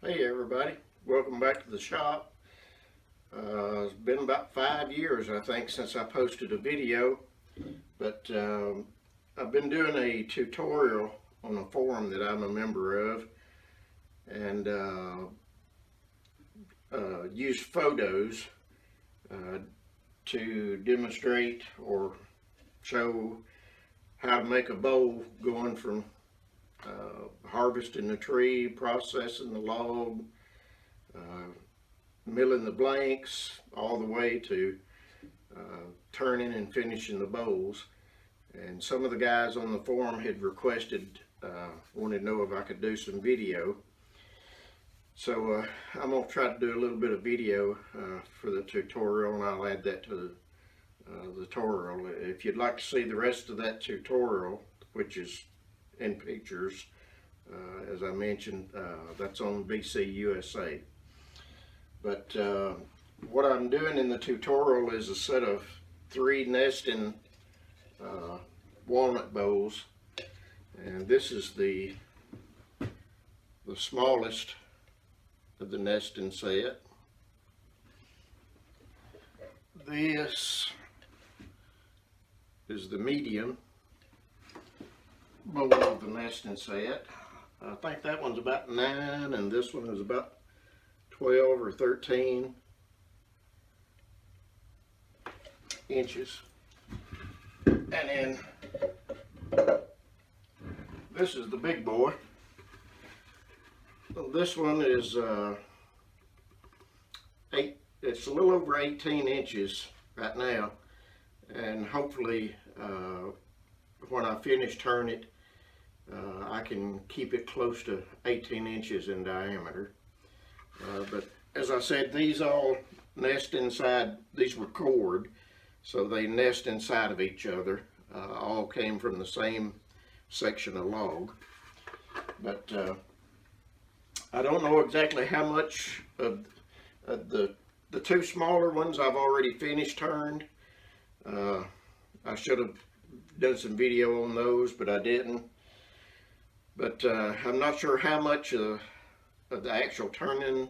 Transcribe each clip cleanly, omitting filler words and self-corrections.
Hey everybody, welcome back to the shop. It's been about 5 years I think since I posted a video, but I've been doing a tutorial on a forum that I'm a member of, and use photos to demonstrate or show how to make a bowl, going from harvesting the tree, processing the log, milling the blanks, all the way to turning and finishing the bowls. And some of the guys on the forum had requested, wanted to know if I could do some video. So I'm going to try to do a little bit of video for the tutorial, and I'll add that to the tutorial. If you'd like to see the rest of that tutorial, which is in pictures, as I mentioned, that's on BC USA. But what I'm doing in the tutorial is a set of 3 nesting walnut bowls, and this is the smallest of the nesting set. This is the medium bowl of the nesting set. I think that one's about 9 and this one is about 12 or 13 inches. And then this is the big boy. This one is it's a little over 18 inches right now, and hopefully when I finish turning it, I can keep it close to 18 inches in diameter. But as I said, these all nest inside. These were cored, so they nest inside of each other. All came from the same section of log. But I don't know exactly how much of the 2 smaller ones I've already finished turned. I should have done some video on those, but I didn't. But I'm not sure how much of the actual turning.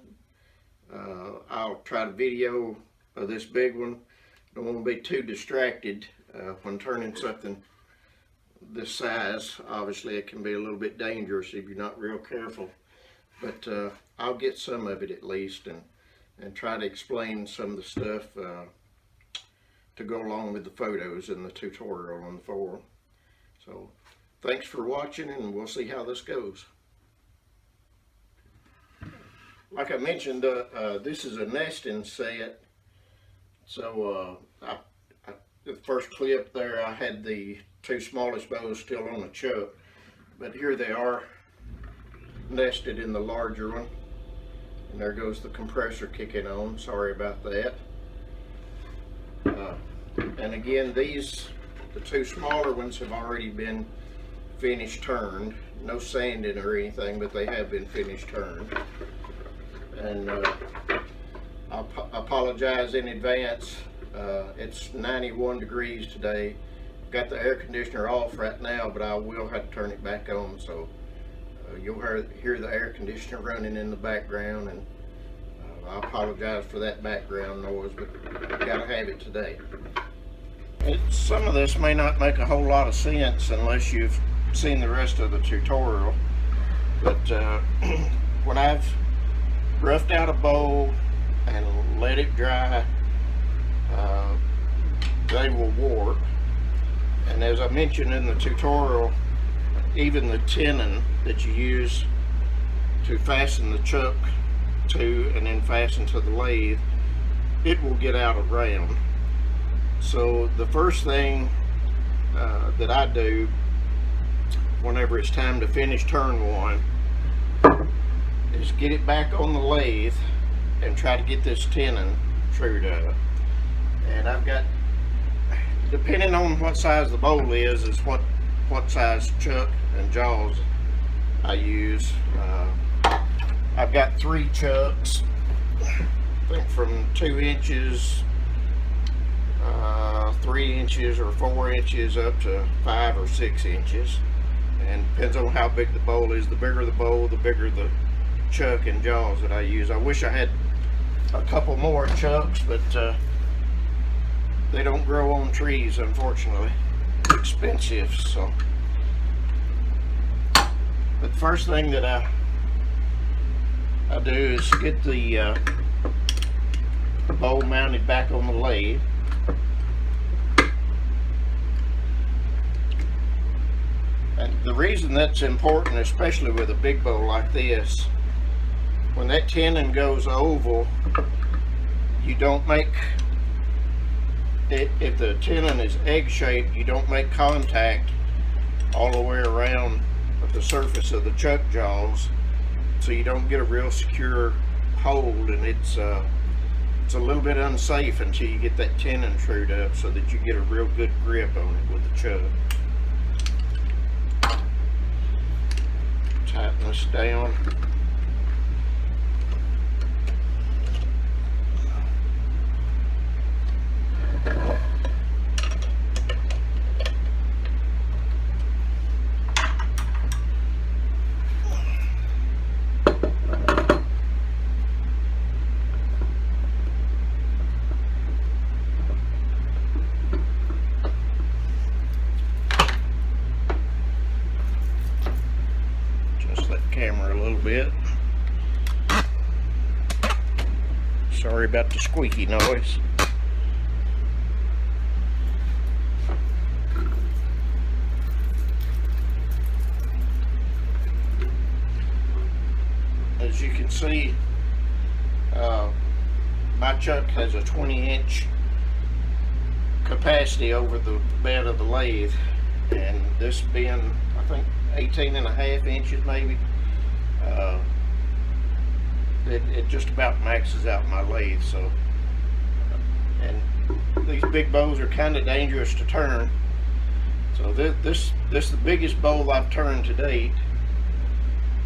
I'll try to video of this big one. Don't want to be too distracted when turning something this size. Obviously it can be a little bit dangerous if you're not real careful. But I'll get some of it at least, and try to explain some of the stuff to go along with the photos in the tutorial on the forum. So thanks for watching, and we'll see how this goes. Like I mentioned, this is a nesting set. So the first clip there, I had the 2 smallest bows still on the chuck, but here they are nested in the larger one. And there goes the compressor kicking on. Sorry about that. And again, the 2 smaller ones have already been finished turned. No sanding or anything, but they have been finished turned. And I apologize in advance. It's 91 degrees today. Got the air conditioner off right now, but I will have to turn it back on, so you'll hear the air conditioner running in the background, and I apologize for that background noise, but gotta have it today. Some of this may not make a whole lot of sense unless you've seen the rest of the tutorial, but when I've roughed out a bowl and let it dry, they will warp. And as I mentioned in the tutorial, even the tenon that you use to fasten the chuck to and then fasten to the lathe, it will get out of round. So the first thing that I do whenever it's time to finish turn one is get it back on the lathe and try to get this tenon trued up. And I've got, depending on what size the bowl is what size chuck and jaws I use. I've got 3 chucks, I think from 2 inches, 3 inches or 4 inches up to 5 or 6 inches, and depends on how big the bowl is. The bigger the bowl, the bigger the chuck and jaws that I use. I wish I had a couple more chucks, but they don't grow on trees, unfortunately. Expensive. So, but the first thing that I do is get the bowl mounted back on the lathe. And the reason that's important, especially with a big bowl like this, when that tenon goes oval, you don't make it, if the tenon is egg-shaped, you don't make contact all the way around the surface of the chuck jaws, so you don't get a real secure hold, and it's a little bit unsafe until you get that tenon trued up so that you get a real good grip on it with the chuck. Tighten this down. Camera a little bit. Sorry about the squeaky noise. As you can see, my chuck has a 20-inch capacity over the bed of the lathe, and this being, I think, 18.5 inches maybe. It just about maxes out my lathe. So, and these big bows are kind of dangerous to turn. So this is the biggest bowl I've turned to date,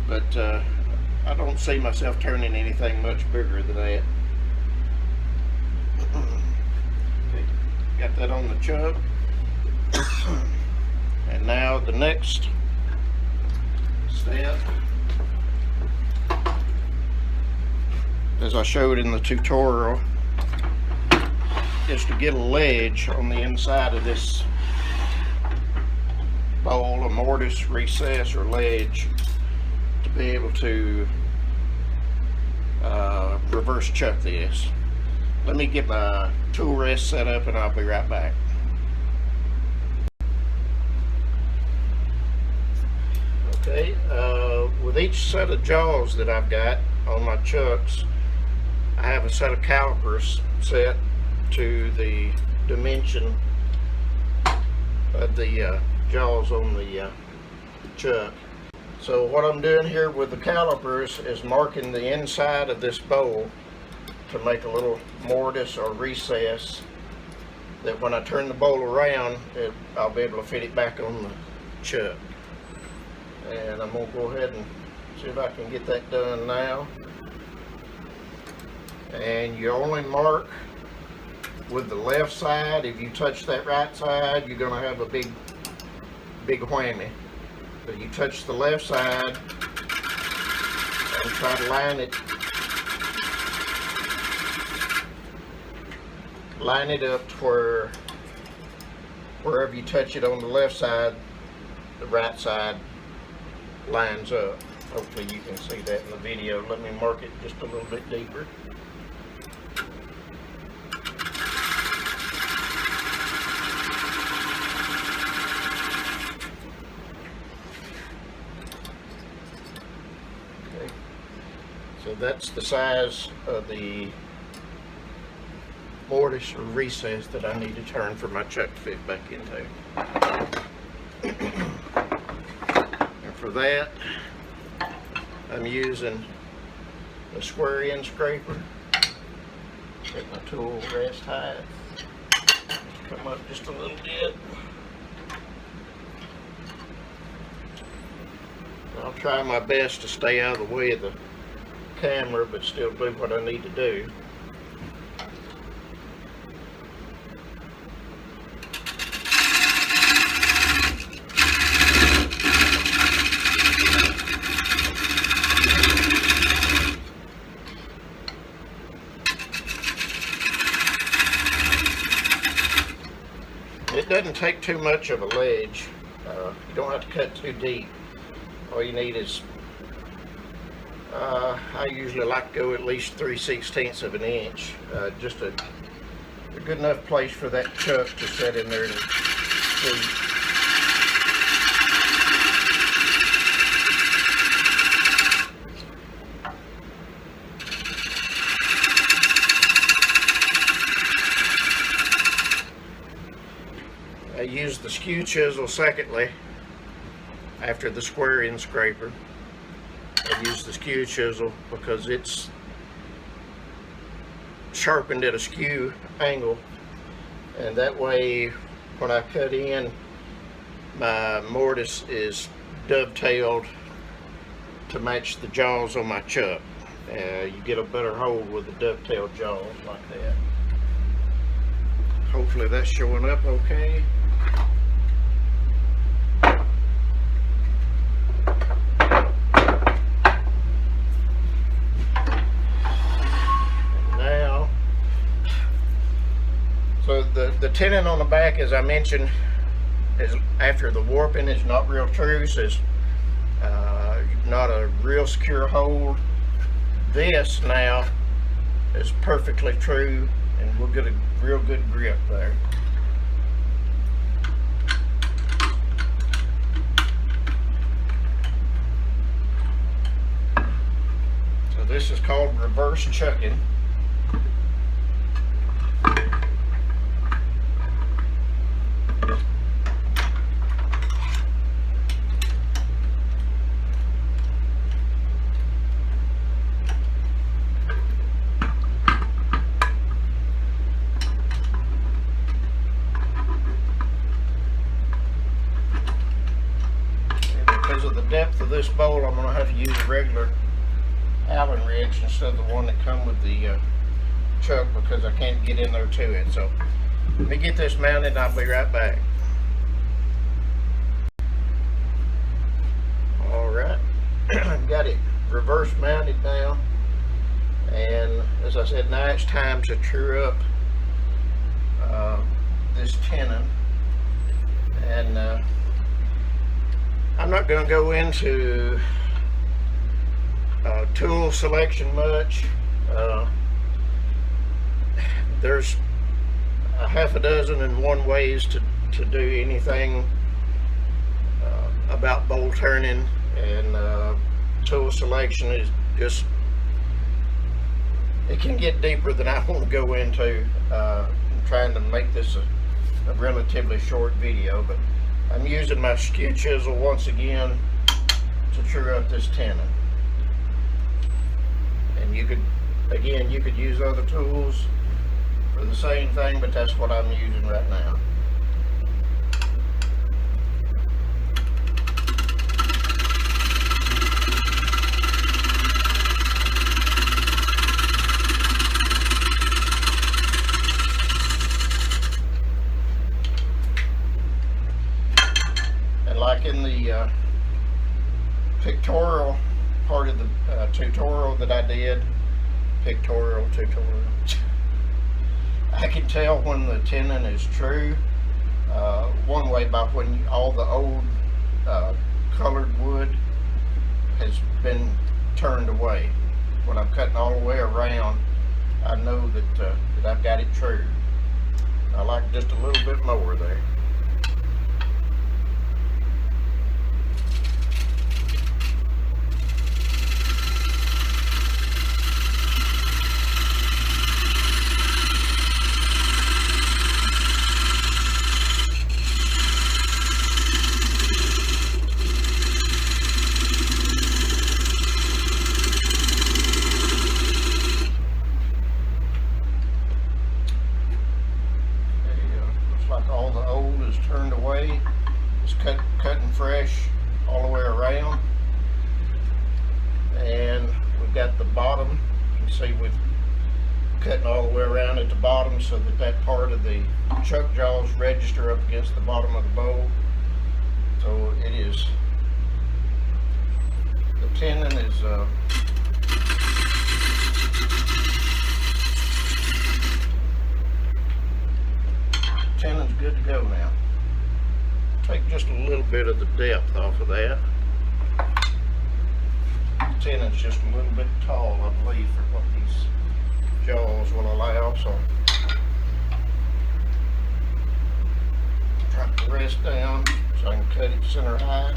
but I don't see myself turning anything much bigger than that. Okay, got that on the chuck. And now the next step, as I showed in the tutorial, is to get a ledge on the inside of this bowl, a mortise, recess, or ledge, to be able to reverse chuck this. Let me get my tool rest set up and I'll be right back. Okay, with each set of jaws that I've got on my chucks, I have a set of calipers set to the dimension of the jaws on the chuck. So what I'm doing here with the calipers is marking the inside of this bowl to make a little mortise or recess that when I turn the bowl around, I'll be able to fit it back on the chuck. And I'm going to go ahead and see if I can get that done now. And you only mark with the left side. If you touch that right side, you're going to have a big whammy. But you touch the left side and try to line it up to where wherever you touch it on the left side, the right side lines up. Hopefully you can see that in the video. Let me mark it just a little bit deeper. Okay. So that's the size of the mortise or recess that I need to turn for my chuck to fit back into. And for that, I'm using a square end scraper. Get my tool rest high. Come up just a little bit. I'll try my best to stay out of the way of the camera, but still do what I need to do. It doesn't take too much of a ledge. You don't have to cut too deep. All you need is, I usually like to go at least 3/16 of an inch. Just a good enough place for that chuck to sit in there and sleep. I use the skew chisel secondly, after the square end scraper. I use the skew chisel because it's sharpened at a skew angle, and that way when I cut in, my mortise is dovetailed to match the jaws on my chuck. You get a better hold with the dovetailed jaws like that. Hopefully that's showing up okay. So the tenon on the back, as I mentioned, is after the warping is not real true, so it's not a real secure hold. This now is perfectly true, and we'll get a real good grip there. So this is called reverse chucking. Because of the depth of this bolt, I'm going to have to use a regular Allen wrench instead of the one that comes with the chuck, because I can't get in there to it. So let me get this mounted and I'll be right back. Alright, got it reverse mounted now, and as I said, now it's time to true up this tenon. And I'm not going to go into tool selection much. There's a half a dozen and one ways to do anything about bolt turning, and tool selection is just, it can get deeper than I want to go into. I'm trying to make this a relatively short video, but I'm using my skew chisel once again to true up this tenon. And you could use other tools for the same thing, but that's what I'm using right now. Like in the pictorial part of the tutorial that I did, I can tell when the tenon is true, one way by when all the old colored wood has been turned away. When I'm cutting all the way around, I know that I've got it true. I like just a little bit more there. All the old is turned away. It's cutting fresh all the way around, and we've got the bottom. You can see we've cutting all the way around at the bottom, so that part of the chuck jaws register up against the bottom of the bowl. So it is, the tenon is tenon's good to go now. Take just a little bit of the depth off of that. The tenon's just a little bit tall, I believe, for what these jaws will allow, so drop the rest down so I can cut it center high.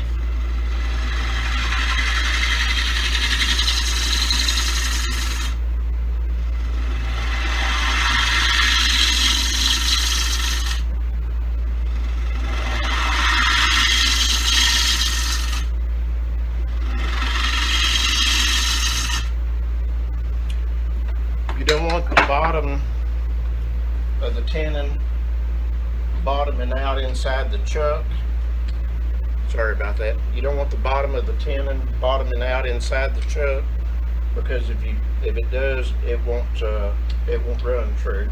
You don't want the bottom of the tenon bottoming out inside the chuck. Sorry about that. You don't want the bottom of the tenon bottoming out inside the chuck, because if it does, it won't run true.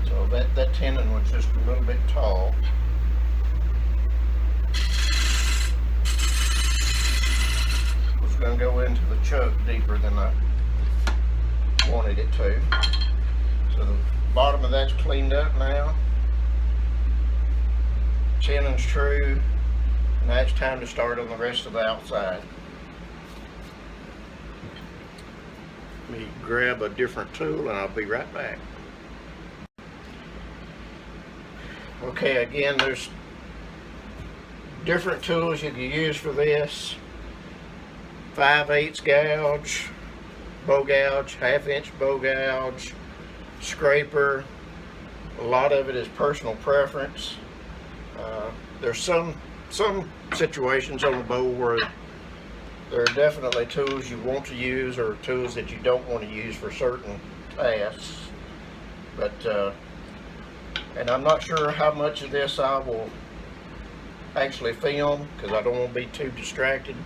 So that tenon was just a little bit tall. It's going to go into the chuck deeper than I wanted it to. So the bottom of that's cleaned up now. Tenon's true. Now it's time to start on the rest of the outside. Let me grab a different tool and I'll be right back. Okay, again, there's different tools you can use for this. 5/8 gouge, bow gouge, 1/2-inch bow gouge, scraper. A lot of it is personal preference. There's some situations on the bow where there are definitely tools you want to use or tools that you don't want to use for certain tasks. But and I'm not sure how much of this I will actually film, because I don't want to be too distracted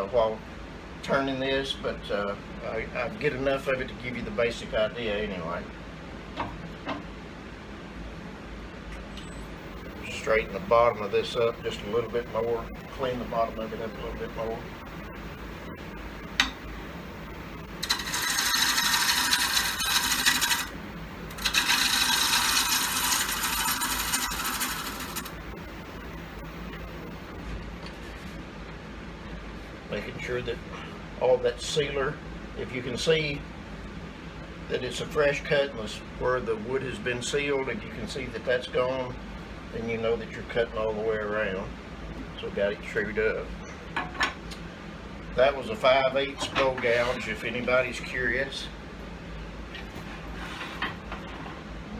while turning this, but I get enough of it to give you the basic idea anyway. Straighten the bottom of this up just a little bit more, clean the bottom of it up a little bit more. Making sure that all that sealer, if you can see that it's a fresh cut where the wood has been sealed, if you can see that that's gone, then you know that you're cutting all the way around. So got it trued up. That was a 5/8 bow gouge, if anybody's curious.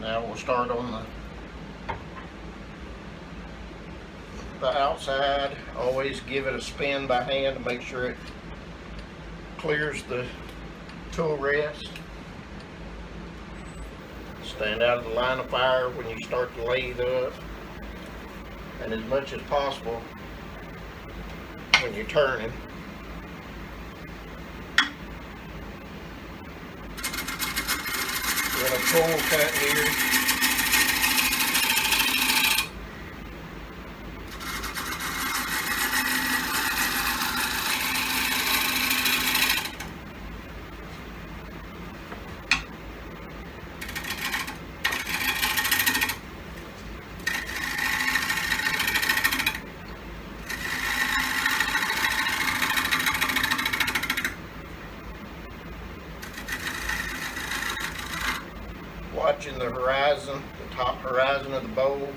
Now we'll start on the outside. Always give it a spin by hand to make sure it clears the tool rest. Stand out of the line of fire when you start to lathe up, and as much as possible when you're turning. We're going to full cut here. Watching the horizon, the top horizon of the bow,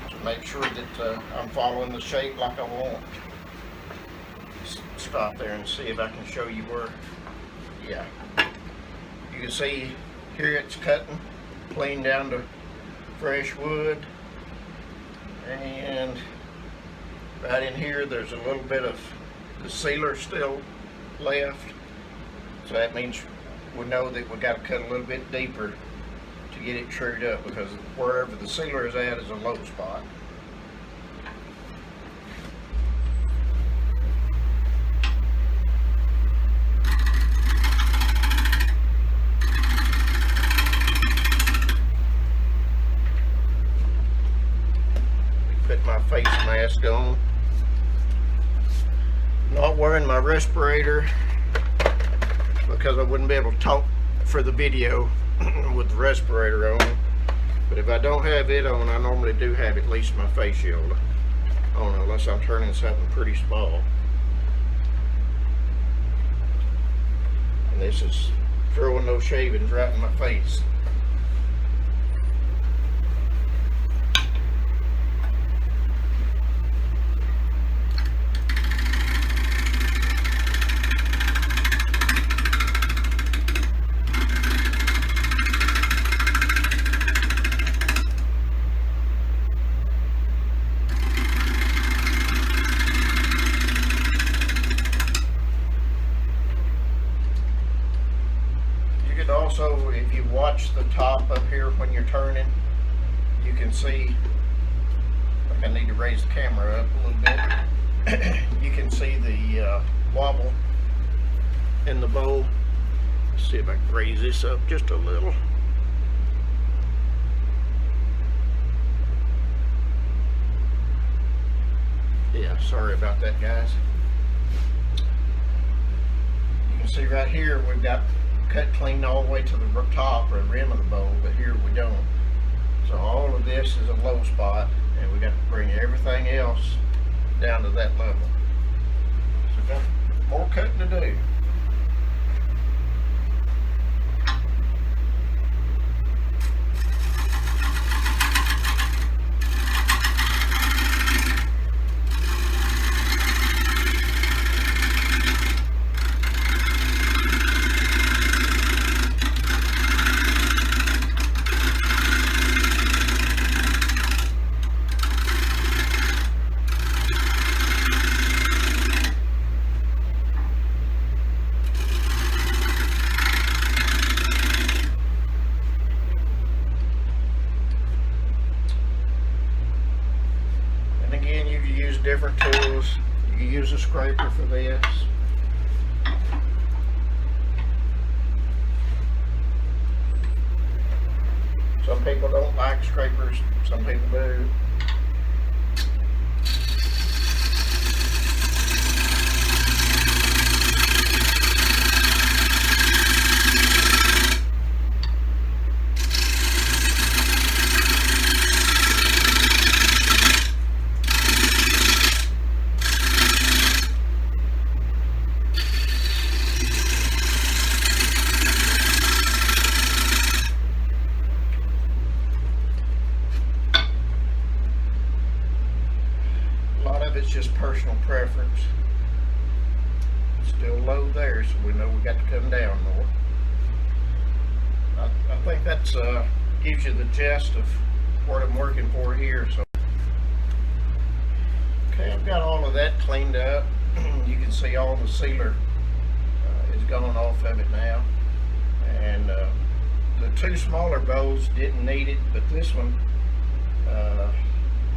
to make sure that I'm following the shape like I want. Stop there and see if I can show you where. Yeah, you can see here it's cutting clean down to fresh wood, and right in here there's a little bit of the sealer still left, so that means we know that we got to cut a little bit deeper to get it trued up, because wherever the sealer is at is a low spot. Put my face mask on. Not wearing my respirator because I wouldn't be able to talk for the video with the respirator on. But if I don't have it on, I normally do have at least my face shield on, unless I'm turning something pretty small. And this is throwing those shavings right in my face. Also, if you watch the top up here when you're turning, you can see, like I need to raise the camera up a little bit, you can see the wobble in the bowl. Let's see if I can raise this up just a little. Yeah, sorry about that, guys. You can see right here we've got cut clean all the way to the top or the rim of the bowl, but here we don't. So all of this is a low spot, and we got to bring everything else down to that level. So we've got more cutting to do. Different tools. You can use a scraper for this. Some people don't like scrapers, some people do. It's just personal preference. It's still low there, so we know we got to come down more. I think that's gives you the gist of what I'm working for here. So okay, I've got all of that cleaned up. You can see all the sealer is gone off of it now, and the two smaller bowls didn't need it, but this one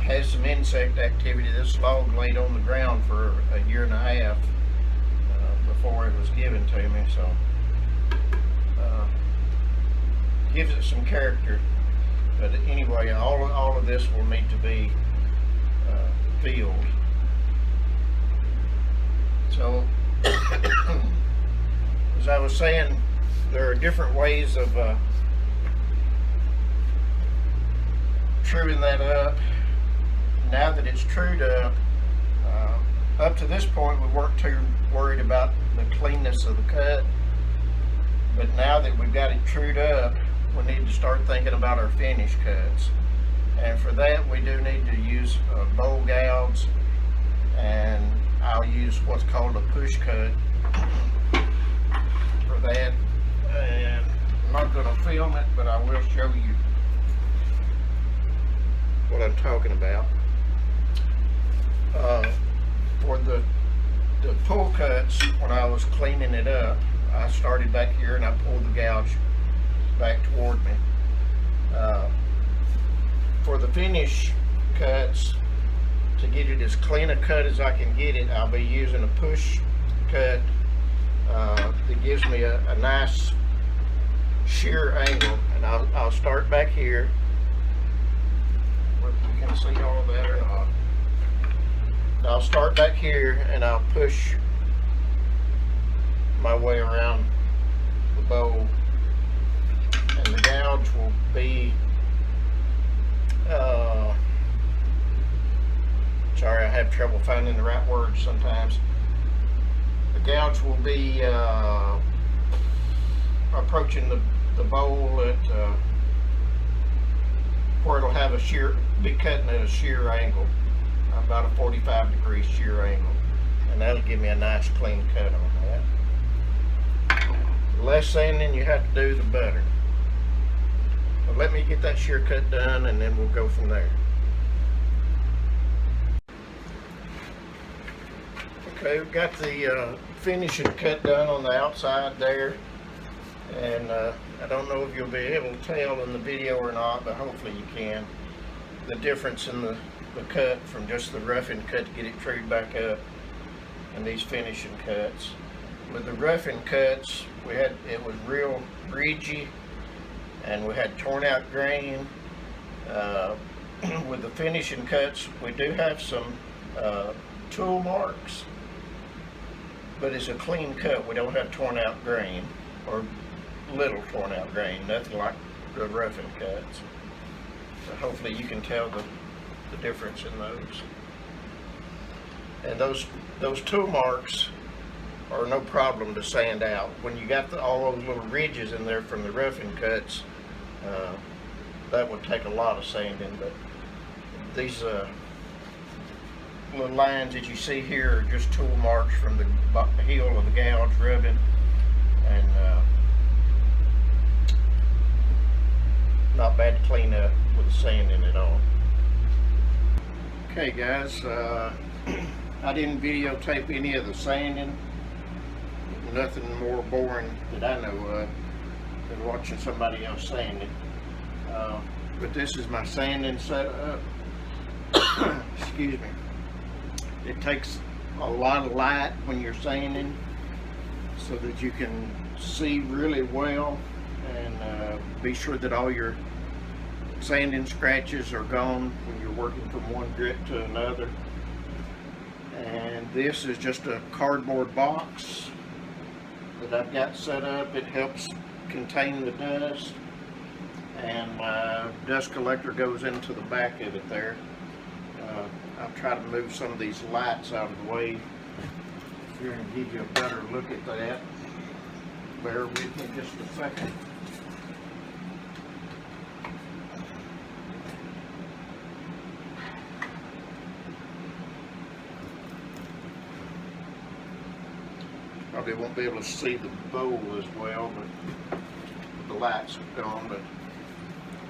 has some insect activity. This log laid on the ground for a year and a half before it was given to me, so gives it some character. But anyway, all of this will need to be filled. So as I was saying, there are different ways of truing that up. Now that it's trued up to this point we weren't too worried about the cleanness of the cut, but now that we've got it trued up, we need to start thinking about our finish cuts. And for that we do need to use bowl gouges, and I'll use what's called a push cut for that. And I'm not going to film it, but I will show you what I'm talking about. For the pull cuts, when I was cleaning it up, I started back here and I pulled the gouge back toward me. For the finish cuts, to get it as clean a cut as I can get it, I'll be using a push cut that gives me a nice shear angle. And I'll start back here. Whether you can see all of that or not. I'll start back here and I'll push my way around the bowl, and the gouge will be have trouble finding the right words sometimes. The gouge will be approaching the bowl at where it'll have a shear, be cutting at a shear angle, about a 45-degree shear angle, and that'll give me a nice clean cut on that. The less sanding you have to do, the better. But let me get that shear cut done, and then we'll go from there. Okay, we've got the finishing cut done on the outside there, and I don't know if you'll be able to tell in the video or not, but hopefully you can, the difference in the cut from just the roughing cut to get it trued back up and these finishing cuts. With the roughing cuts, it was real ridgy and we had torn out grain. With the finishing cuts, we do have some tool marks, but it's a clean cut. We don't have torn out grain, or little torn out grain, nothing like the roughing cuts. So hopefully you can tell the difference in those. And those tool marks are no problem to sand out. When you got all those little ridges in there from the roughing cuts, that would take a lot of sanding. But these little lines that you see here are just tool marks from the heel of the gouge rubbing, and not bad to clean up with the sanding at all. Okay guys, I didn't videotape any of the sanding. Nothing more boring that I know of than watching somebody else sand it. But this is my sanding setup. Excuse me. It takes a lot of light when you're sanding so that you can see really well, and be sure that all your sanding scratches are gone when you're working from one grit to another. And this is just a cardboard box that I've got set up. It helps contain the dust, and my dust collector goes into the back of it there. I'll try to move some of these lights out of the way here and give you a better look at that. Bear with me just a second. Probably won't be able to see the bowl as well, but the lights are gone.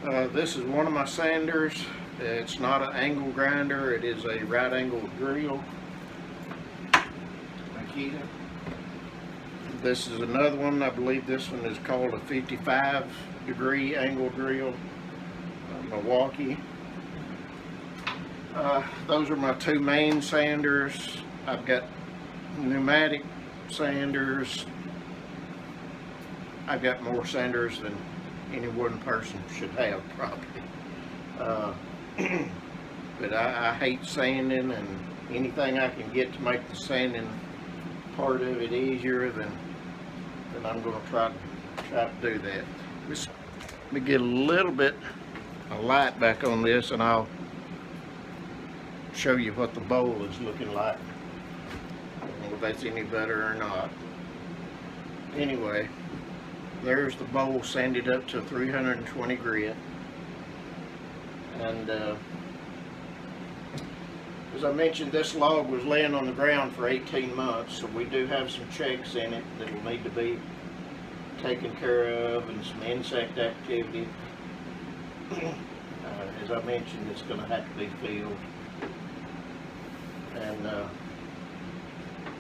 But this is one of my sanders. It's not an angle grinder, it is a right angle drill. Makita. This is another one. I believe this one is called a 55-degree angle drill, Milwaukee. Those are my two main sanders. I've got pneumatic sanders. I've got more sanders than any one person should have, probably. But I hate sanding, and anything I can get to make the sanding part of it easier, then I'm going to try to do that. Let me get a little bit of light back on this, and I'll show you what the bowl is looking like. I don't know if that's any better or not. Anyway, there's the bowl sanded up to 320 grit. And as I mentioned, this log was laying on the ground for 18 months, so we do have some checks in it that will need to be taken care of, and some insect activity. As I mentioned, it's going to have to be filled. And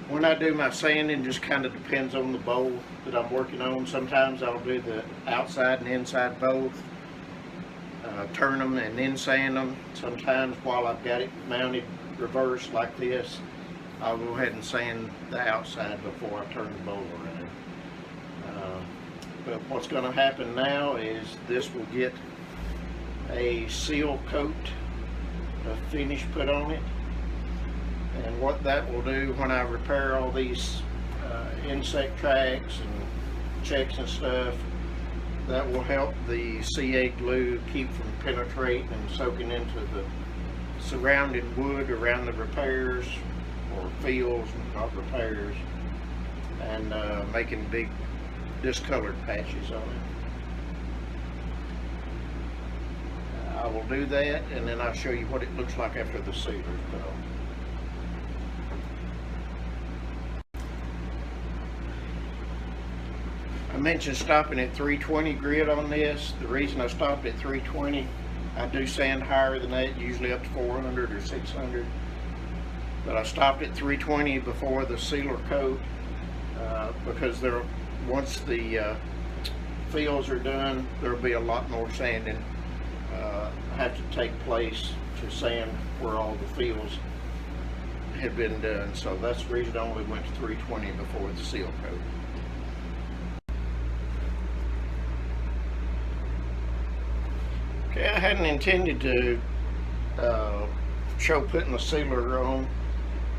when I do my sanding, just kind of depends on the bowl that I'm working on. Sometimes I'll do the outside and inside both, turn them and then sand them. Sometimes while I've got it mounted reverse like this, I'll go ahead and sand the outside before I turn the bowl around. But what's going to happen now is this will get a seal coat, a finish put on it. And what that will do when I repair all these insect tracks and checks and stuff, that will help the CA glue keep from penetrating and soaking into the surrounding wood around the repairs, or fields, not repairs, and making big discolored patches on it. I will do that, and then I'll show you what it looks like after the sealer's done. I mentioned stopping at 320 grit on this. The reason I stopped at 320, I do sand higher than that, usually up to 400 or 600. But I stopped at 320 before the sealer coat because once the fields are done, there will be a lot more sanding have to take place to sand where all the fields had been done. So that's the reason I only went to 320 before the seal coat. Okay, I hadn't intended to show putting the sealer on,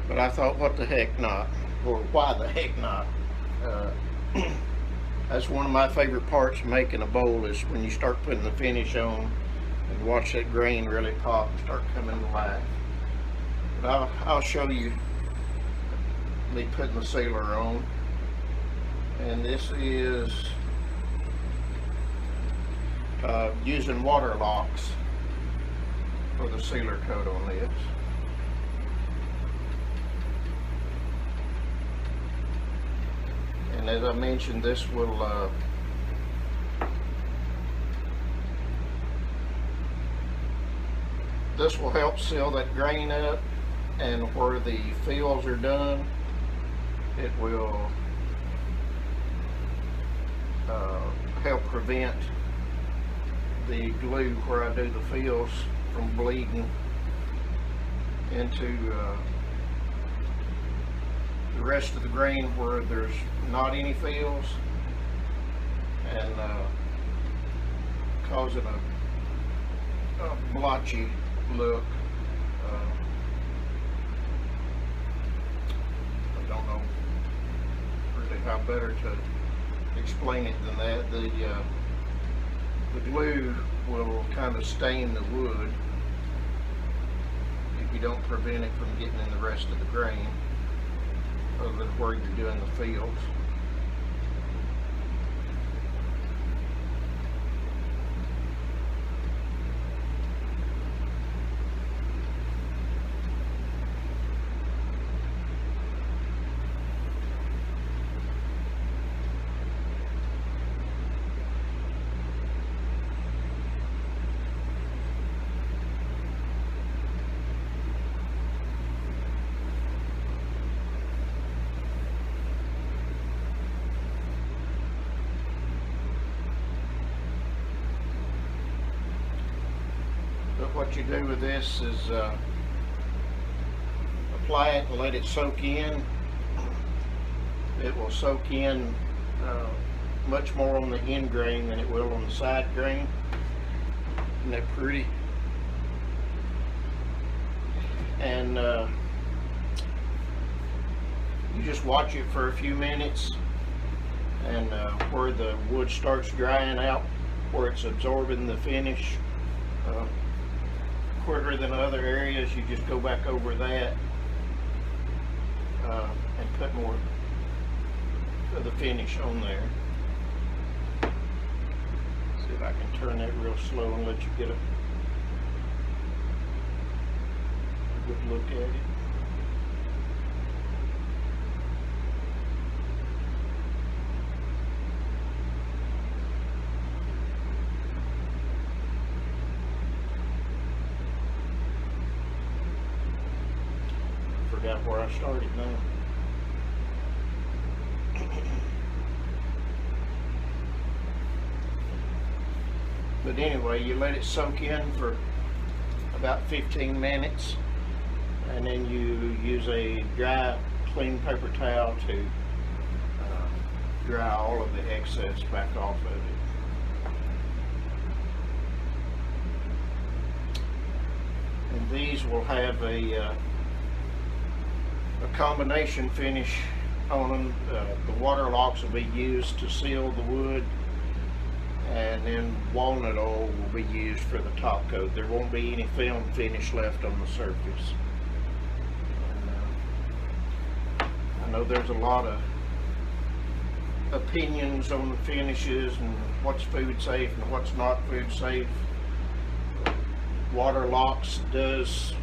but I thought, what the heck not, or why the heck not. That's one of my favorite parts of making a bowl, is when you start putting the finish on and watch that grain really pop and start coming to life. But I'll show you me putting the sealer on. And this is using water locks for the sealer coat on this. And as I mentioned, this will help seal that grain up, and where the fields are done, it will help prevent the glue where I do the fields from bleeding into the rest of the grain where there's not any fields, and causing a blotchy look. I don't know really how better to explain it than that. The glue will kind of stain the wood if you don't prevent it from getting in the rest of the grain, other than where you're doing the fields. But what you do with this is apply it and let it soak in. It will soak in much more on the end grain than it will on the side grain. Isn't that pretty? And you just watch it for a few minutes, and where the wood starts drying out, where it's absorbing the finish quicker than other areas, you just go back over that and put more of the finish on there. See if I can turn that real slow and let you get a good look at it. Forgot where I started now. But anyway, you let it soak in for about 15 minutes, and then you use a dry, clean paper towel to dry all of the excess back off of it. And these will have a combination finish on them. The water locks will be used to seal the wood, and then walnut oil will be used for the top coat. There won't be any film finish left on the surface. And, I know there's a lot of opinions on the finishes and what's food safe and what's not food safe. Waterlox does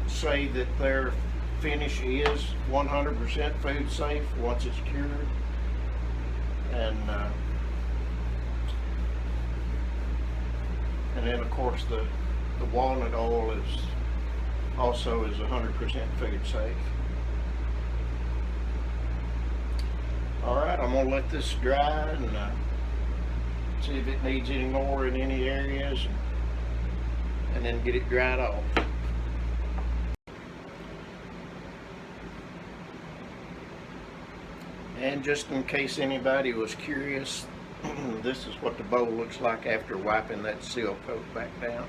say that their finish is 100% food safe once it's cured, and then of course the walnut oil is also 100% food safe. All right, I'm gonna let this dry and see if it needs any more in any areas, and then get it dried off. And just in case anybody was curious, this is what the bowl looks like after wiping that seal coat back down.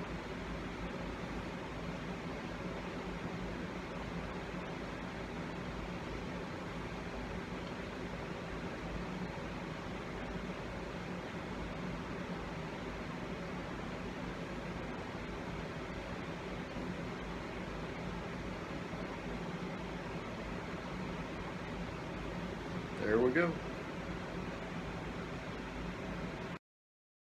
There we go.